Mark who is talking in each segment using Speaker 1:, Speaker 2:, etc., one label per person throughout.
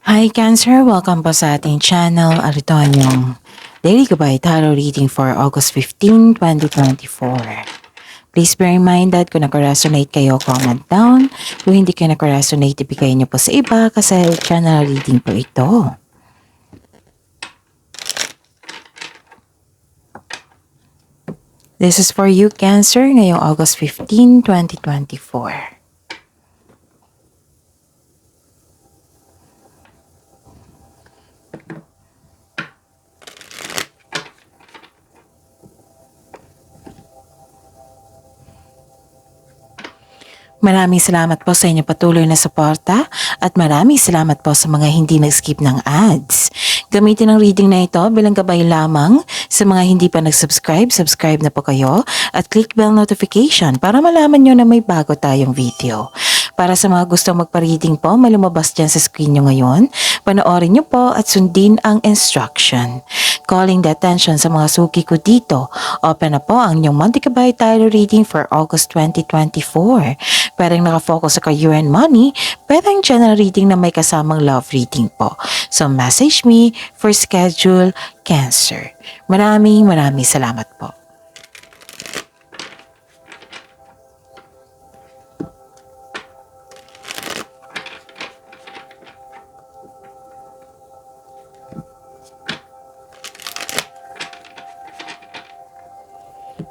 Speaker 1: Hi Cancer! Welcome po sa ating channel. Ito ang yung Daily Gabay Tarot Reading for August 15, 2024. Please bear in mind that kung naka-resonate kayo, comment down. Kung hindi kayo naka-resonate, ibigay niyo po sa iba kasi channel reading po ito. This is for you Cancer ngayong August 15, 2024. Maraming salamat po sa inyong patuloy na suporta at maraming salamat po sa mga hindi nag-skip ng ads. Gamitin ang reading na ito bilang gabay lamang sa mga hindi pa nag-subscribe, subscribe na po kayo at click bell notification para malaman nyo na may bago tayong video. Para sa mga gustong magpa-reading po, may lumabas dyan sa screen nyo ngayon. Panoorin nyo po at sundin ang instruction. Calling the attention sa mga suki ko dito. Open na po ang inyong Monthly Gabay Tarot Reading for August 2024. Pwedeng nakafocus sa career and money, pwedeng general reading na may kasamang love reading po. So message me for schedule Cancer. Maraming salamat po.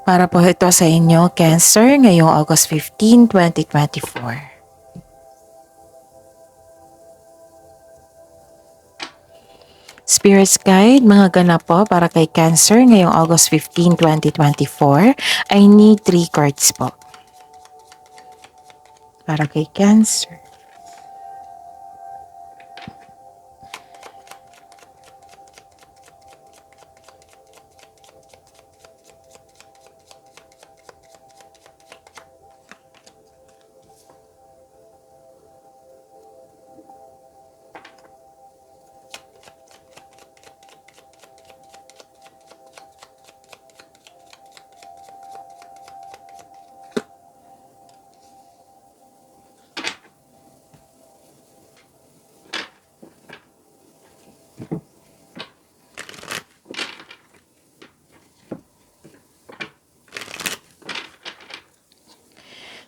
Speaker 1: Para po ito sa inyo, Cancer, ngayong August 15, 2024. Spirits Guide, mga ganap po para kay Cancer ngayong August 15, 2024. I need 3 cards po. Para kay Cancer.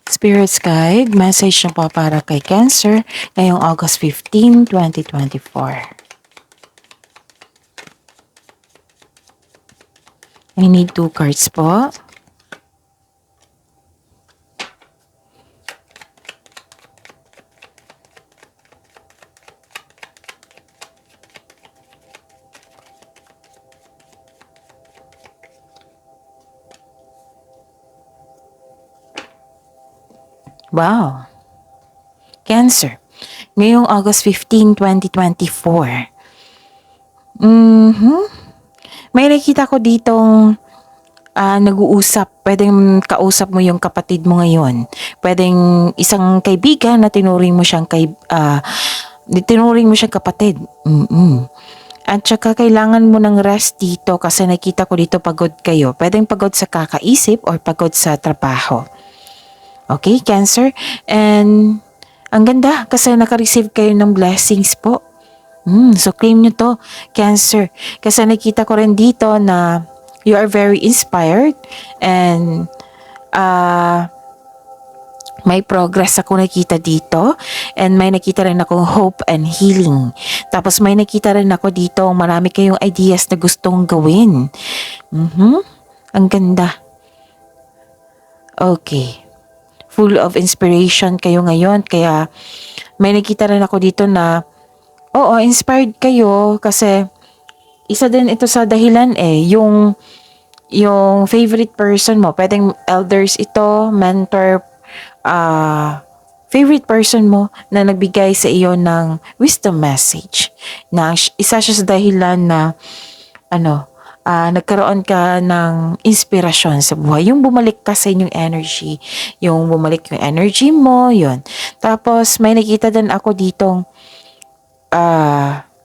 Speaker 1: Spirits Guide, message na po para kay Cancer ngayong August 15, 2024. I need 2 cards po. Wow! Cancer, ngayong August 15, 2024. May nakita ko ditong nag-uusap. Pwedeng kausap mo yung kapatid mo ngayon. Pwedeng isang kaibigan na tinuring mo siyang kapatid. At saka kailangan mo ng rest dito kasi nakita ko dito pagod kayo. Pwedeng pagod sa kakaisip or pagod sa trabaho. Okay, Cancer? And ang ganda kasi naka-receive kayo ng blessings po. So claim nyo to, Cancer. Kasi nakita ko rin dito na you are very inspired and may progress ako nakita dito and may nakita rin akong hope and healing. Tapos may nakita rin ako dito marami kayong ideas na gustong gawin. Ang ganda. Okay. Full of inspiration kayo ngayon. Kaya may nakita rin ako dito na inspired kayo kasi isa din ito sa dahilan yung favorite person mo. Pwedeng elders ito, mentor, favorite person mo na nagbigay sa iyo ng wisdom message. Na isa siya sa dahilan na nagkaroon ka ng inspirasyon sa buhay. Yung bumalik ka sa inyong energy. Yung bumalik yung energy mo, yun. Tapos may nakita din ako ditong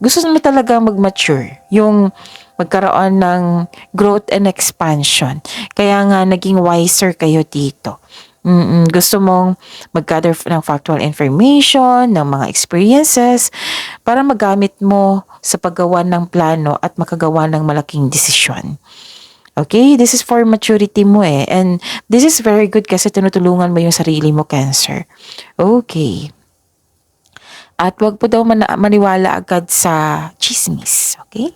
Speaker 1: gusto mo talaga mag-mature. Yung magkaroon ng growth and expansion. Kaya nga naging wiser kayo dito. Gusto mong mag-gather ng factual information, ng mga experiences, para magamit mo sa paggawa ng plano at makagawa ng malaking desisyon. Okay, this is for maturity mo eh. And this is very good kasi tinutulungan mo yung sarili mo, Cancer. Okay. At wag po daw maniwala agad sa chismis. Okay?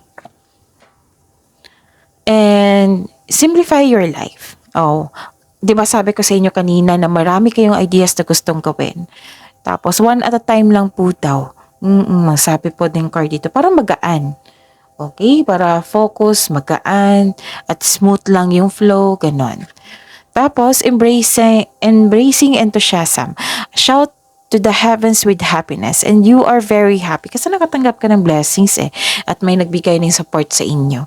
Speaker 1: And simplify your life. Oh, 'di ba sabi ko sa inyo kanina na marami kayong ideas na gustong gawin. Tapos one at a time lang po daw. Sabi po din card dito para magaan. Okay? Para focus, magaan, at smooth lang yung flow, ganon. Tapos, embracing enthusiasm. Shout to the heavens with happiness and you are very happy kasi nakatanggap ka ng blessings eh at may nagbigay ng support sa inyo.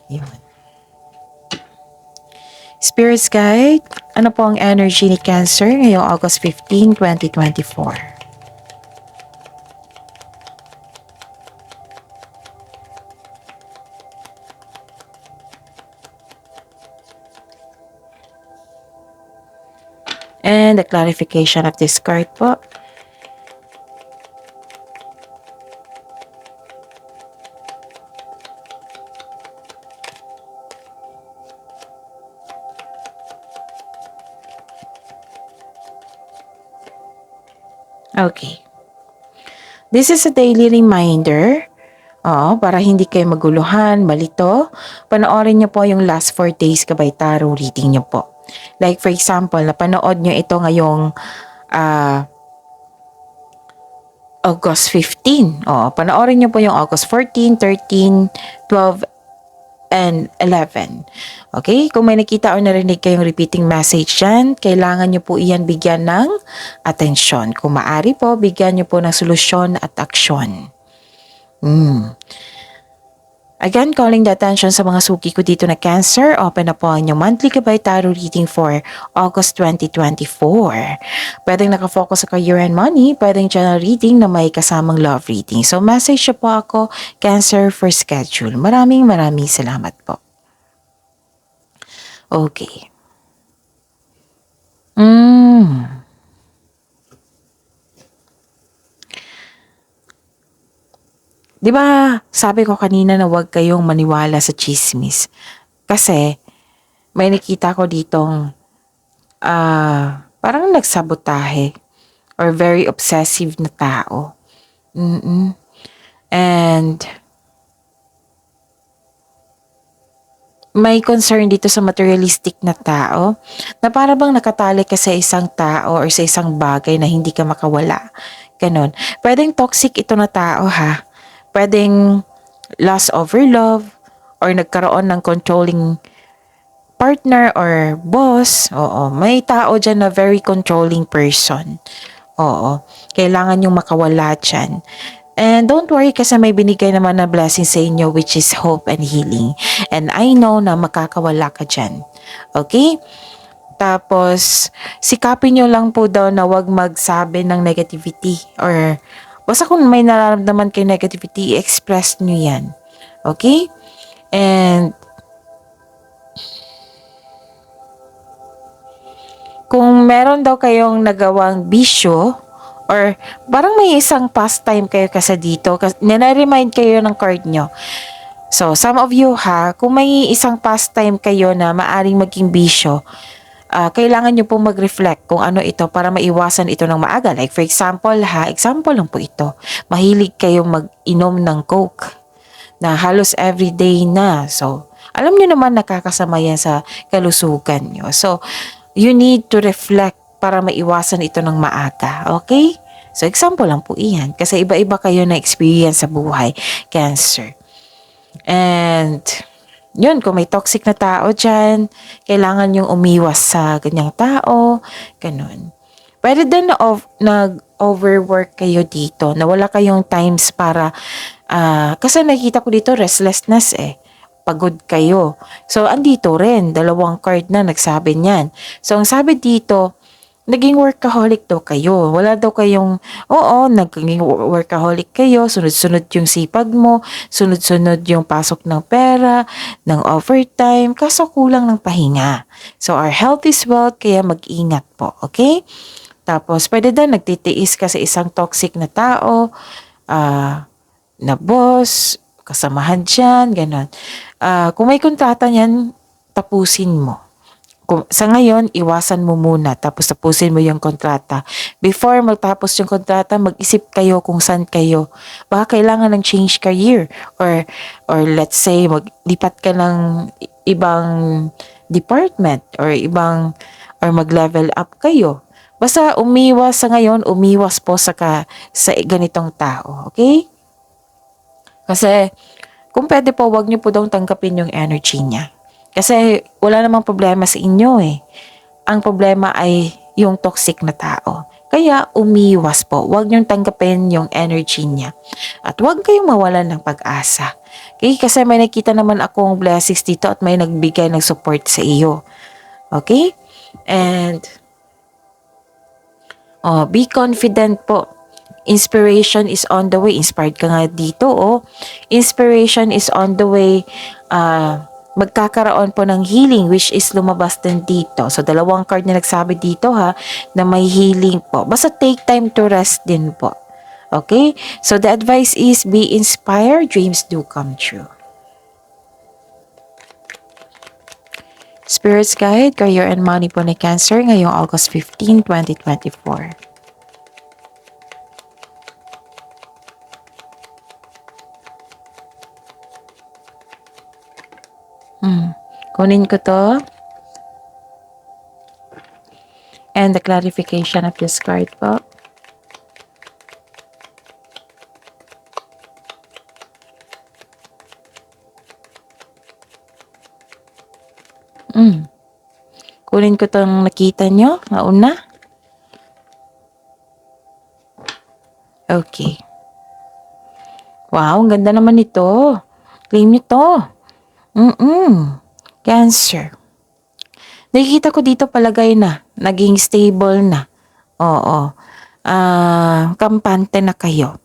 Speaker 1: Yun. Spirits Guide, ano po ang energy ni Cancer ngayong August 15, 2024? And the clarification of this card po. Okay. This is a daily reminder. Para hindi kayo maguluhan, malito. Panoorin niyo po yung last 4 days Gabay Tarot reading niyo po. Like for example, napanood nyo ito ngayong August 15. Panoorin nyo po yung August 14, 13, 12, and 11. Okay? Kung may nakita o narinig kayong repeating message dyan, kailangan nyo po iyan bigyan ng atensyon. Kung maaari po, bigyan nyo po ng solusyon at aksyon. Again, calling the attention sa mga suki ko dito na Cancer. Open na po ang inyong monthly Gabay Tarot reading for August 2024. Pwedeng nakafocus sa career and money. Pwedeng general reading na may kasamang love reading. So, message siya po ako, Cancer, for schedule. Maraming salamat po. Okay. Di ba, sabi ko kanina na huwag kayong maniwala sa chismis. Kasi, may nakita ko ditong parang nagsabotahe or very obsessive na tao. And, may concern dito sa materialistic na tao na para bang nakatali ka sa isang tao or sa isang bagay na hindi ka makawala. Ganon. Pwedeng toxic ito na tao ha. Pwedeng lust over love or nagkaroon ng controlling partner or boss. Oo, may tao dyan na very controlling person. Oo, kailangan yung makawala dyan. And don't worry kasi may binigay naman na blessing sa inyo which is hope and healing. And I know na makakawala ka dyan. Okay? Tapos, sikapin nyo lang po daw na wag magsabi ng negativity or basta kung may nararamdaman kayo negativity, express nyo yan. Okay? And kung meron daw kayong nagawang bisyo or parang may isang pastime kayo kasi dito, nina-remind kayo ng card nyo. So, some of you kung may isang pastime kayo na maaring maging bisyo, kailangan nyo pong mag-reflect kung ano ito para maiwasan ito ng maaga. Like for example example lang po ito. Mahilig kayong mag-inom ng Coke na halos everyday na. So, alam nyo naman nakakasama yan sa kalusugan nyo. So, you need to reflect para maiwasan ito ng maaga. Okay? So, example lang po iyan. Kasi iba-iba kayo na experience sa buhay. Cancer. And yun, kung may toxic na tao dyan, kailangan yung umiwas sa ganyang tao, ganun. Pwede din na nag-overwork kayo dito, na wala kayong times para, kasi nakita ko dito restlessness pagod kayo. So, andito rin, 2 card na nagsabi niyan. So, ang sabi dito, naging workaholic daw kayo. Wala daw kayong, naging workaholic kayo, sunod-sunod yung sipag mo, sunod-sunod yung pasok ng pera, ng overtime, kaso kulang ng pahinga. So, our health is wealth, kaya mag-ingat po, okay? Tapos, pwede din nagtitiis ka sa isang toxic na tao, na boss, kasamahan dyan, gano'n. Kung may kontrata niyan, tapusin mo. Sa ngayon, iwasan mo muna tapos tapusin mo yung kontrata. Before magtapos yung kontrata, mag-isip kayo kung saan kayo. Baka kailangan ng change career or let's say maglipat ka ng ibang department or mag-level up kayo. Basta umiwas sa ngayon, umiwas po sa ganitong tao, okay? Kasi kung pwede po, wag niyo po daw tanggapin yung energy niya. Kasi wala namang problema sa inyo eh. Ang problema ay yung toxic na tao. Kaya umiwas po. Huwag niyong tanggapin yung energy niya. At huwag kayong mawalan ng pag-asa. Okay? Kasi may nakita naman akong blessings dito at may nagbigay ng support sa iyo. Okay? And be confident po. Inspiration is on the way. Inspired ka nga dito, oh. Inspiration is on the way. Magkakaroon po ng healing which is lumabas din dito. So, 2 card na nagsabi dito ha, na may healing po. Basta take time to rest din po. Okay? So, the advice is be inspired, dreams do come true. Spirits Guide, Career and Money po ni Cancer ngayong August 15, 2024. Kunin ko to. And the clarification of this card po. Kunin ko tong nakita nyo, mauna. Okay. Wow, ang ganda naman nito. Claim nyo to. Cancer. Nakikita ko dito palagay na. Naging stable na. Oo. Kampante na kayo.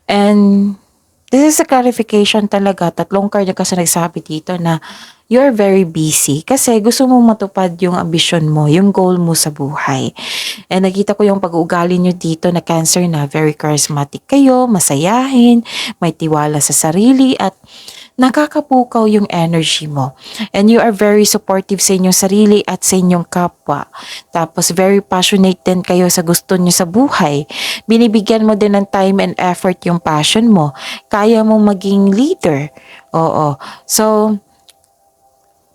Speaker 1: And this is a clarification talaga. 3 card kasi nagsabi dito na you're very busy kasi gusto mong matupad yung ambisyon mo, yung goal mo sa buhay. And nakita ko yung pag-uugali nyo dito na Cancer na very charismatic kayo, masayahin, may tiwala sa sarili at nakakapukaw yung energy mo. And you are very supportive sa inyong sarili at sa inyong kapwa. Tapos very passionate din kayo sa gusto nyo sa buhay. Binibigyan mo din ng time and effort yung passion mo. Kaya mong maging leader. Oo. So,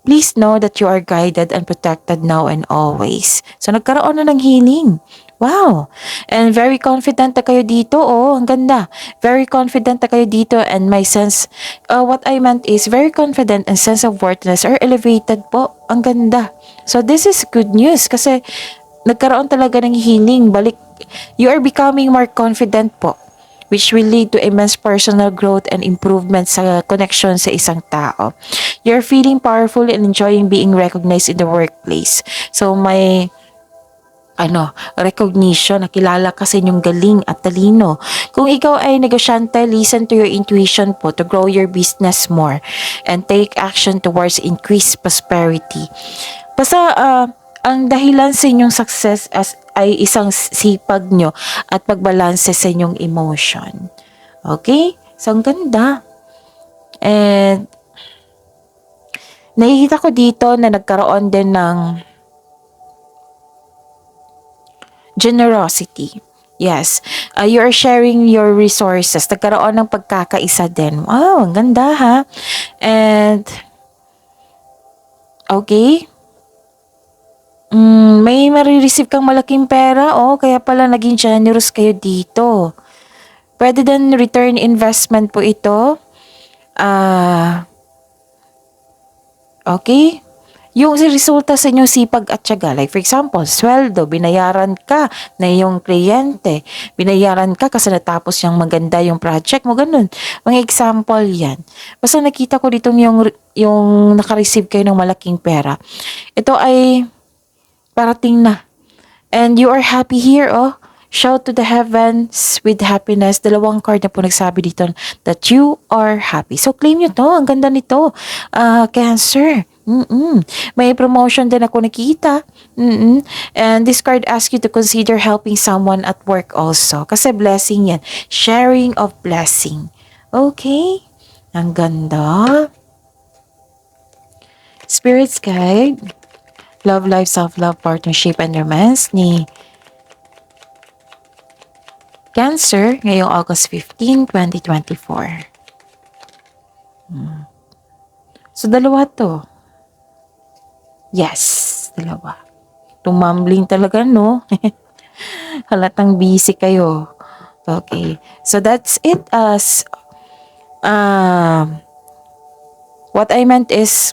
Speaker 1: please know that you are guided and protected now and always. So, nagkaroon na ng healing. Wow! And very confident na kayo dito. Oh, ang ganda. Very confident na kayo dito and my sense, what I meant is very confident and sense of worthiness are elevated po. Ang ganda. So, this is good news kasi nagkaroon talaga ng healing. You are becoming more confident po, which will lead to immense personal growth and improvement sa connection sa isang tao. You're feeling powerful and enjoying being recognized in the workplace. So, may recognition, nakilala ka sa inyong galing at talino. Kung ikaw ay negosyante, listen to your intuition po to grow your business more and take action towards increased prosperity. Basta, ang dahilan sa inyong success ay isang sipag nyo at pagbalanse sa inyong emotion. Okay? So, ang ganda. And, nakikita ko dito na nagkaroon din ng generosity. Yes. You are sharing your resources. Nagkaroon ng pagkakaisa din. Wow, ang ganda ha. And, okay. May marireceive kang malaking pera. Kaya pala naging generous kayo dito. Pwede din return investment po ito. Okay. Yung resulta sa inyong sipag at tiyaga. Like for example, sweldo, binayaran ka na yung kliyente. Binayaran ka kasi natapos yung maganda yung project mo. Ganun. Mga example yan. Basta nakita ko dito yung nakareceive kayo ng malaking pera. Ito ay parating na. And you are happy here, Shout to the heavens with happiness. 2 card na po nagsabi dito that you are happy. So, claim nyo to. Ang ganda nito. Cancer. May promotion din ako nakita. And this card asks you to consider helping someone at work also. Kasi blessing yan. Sharing of blessing. Okay? Ang ganda. Spirit's Guide. Love life, self-love, partnership, and romance ni Cancer ngayong August 15, 2024. So, dalawa to. Yes, dalawa. Tumambling talaga, no? Halatang busy kayo. Okay. So, that's it. What I meant is,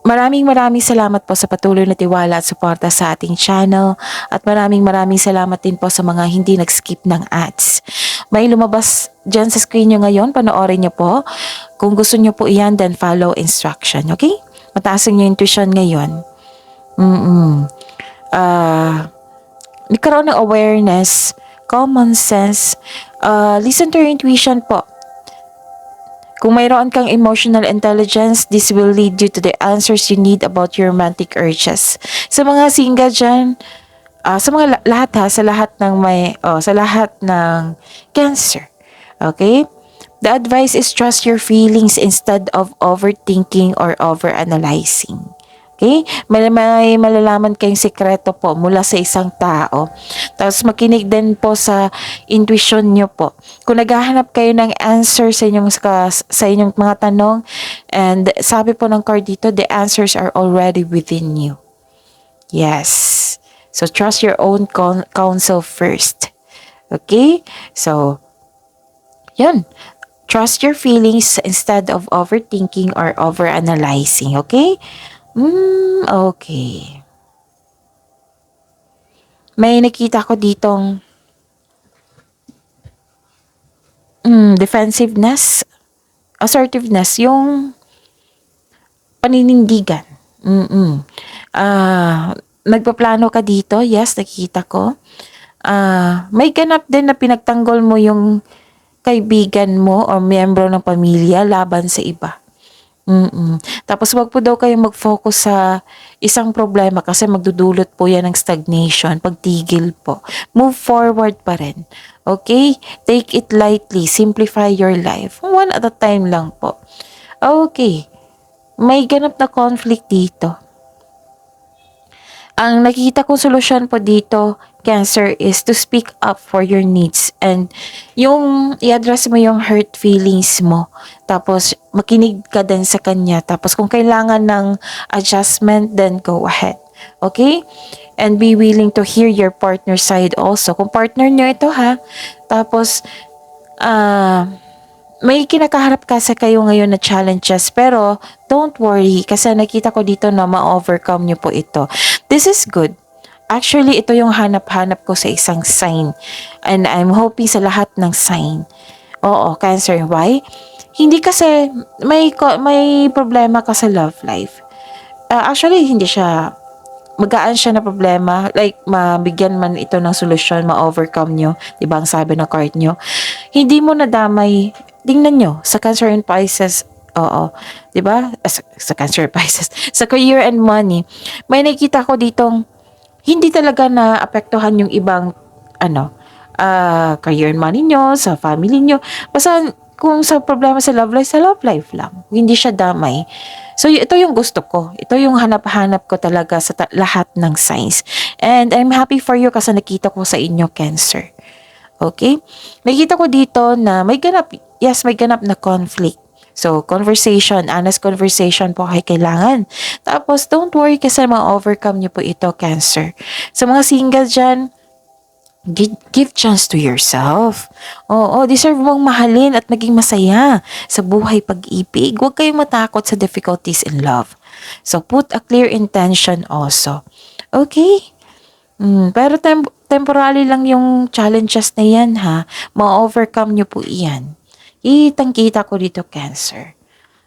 Speaker 1: maraming salamat po sa patuloy na tiwala at suporta sa ating channel at maraming salamat din po sa mga hindi nag-skip ng ads. May lumabas dyan sa screen nyo ngayon, panoorin nyo po. Kung gusto nyo po iyan, then follow instruction, okay? Mataas yung intuition ngayon. Nagkaroon ng awareness, common sense, listen to your intuition po. Kung mayroon kang emotional intelligence, this will lead you to the answers you need about your romantic urges. Sa mga single dyan, sa mga lahat ha, sa lahat ng sa lahat ng Cancer. Okay? The advice is trust your feelings instead of overthinking or overanalyzing. Okay? May malalaman kayong sekreto po mula sa isang tao. Tapos makinig din po sa intuition nyo po. Kung naghahanap kayo ng answer sa inyong mga tanong, and sabi po ng card dito, the answers are already within you. Yes. So trust your own counsel first. Okay? So, yun. Trust your feelings instead of overthinking or overanalyzing. Okay? Okay. May nakita ko ditong defensiveness, assertiveness, yung paninindigan. Nagpaplano ka dito, yes, nakikita ko. May ganap din na pinagtanggol mo yung kaibigan mo o miyembro ng pamilya laban sa iba. Tapos wag po daw kayong mag-focus sa isang problema kasi magdudulot po yan ng stagnation, pagtigil po. Move forward pa rin. Okay? Take it lightly. Simplify your life. One at a time lang po. Okay. May ganap na conflict dito. Ang nakikita kong solusyon po dito, Cancer, is to speak up for your needs and yung i-address mo yung hurt feelings mo. Tapos makinig ka din sa kanya. Tapos kung kailangan ng adjustment, then go ahead. Okay? And be willing to hear your partner's side also. Kung partner nyo ito ha. Tapos, may kinakaharap kasi kayo ngayon na challenges, pero don't worry kasi nakita ko dito na ma-overcome nyo po ito. This is good. Actually, ito yung hanap-hanap ko sa isang sign. And I'm hoping sa lahat ng sign. Oo, Cancer. Why? Hindi kasi may problema ka sa love life. Actually, hindi siya magaan siya na problema, like mabigyan man ito ng solusyon, ma-overcome nyo, di ba ang sabi ng card nyo, hindi mo nadamay, tingnan nyo, sa Cancer and Pisces, oo, di ba, sa Cancer and Pisces, sa career and money, may nakita ko ditong, hindi talaga na apektuhan yung ibang, career and money nyo, sa family nyo, basta kung sa problema sa love life lang, hindi siya damay. So, ito yung gusto ko. Ito yung hanap-hanap ko talaga sa lahat ng signs. And I'm happy for you kasi nakita ko sa inyo, Cancer. Okay? Nakita ko dito na may ganap na conflict. So, honest conversation po ay kailangan. Tapos, don't worry kasi ma-overcome niyo po ito, Cancer. Sa mga single dyan, give chance to yourself. Oo, deserve mong mahalin at maging masaya sa buhay pag-ibig. Huwag kayong matakot sa difficulties in love. So, put a clear intention also. Okay? Pero temporary lang yung challenges na yan ha. Ma-overcome nyo po iyan. Kitang-kita ko dito, Cancer.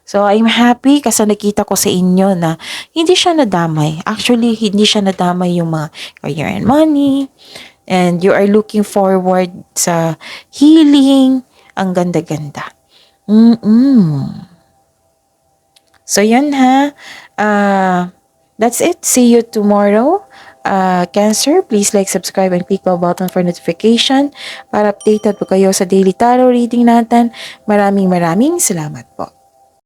Speaker 1: So, I'm happy kasi nakita ko sa inyo na hindi siya nadamay. Actually, hindi siya nadamay yung mga career and money. And you are looking forward sa healing. Ang ganda-ganda. So yan ha. That's it. See you tomorrow. Cancer, please like, subscribe, and click the button for notification para updated po kayo sa daily tarot reading natin. Maraming salamat po.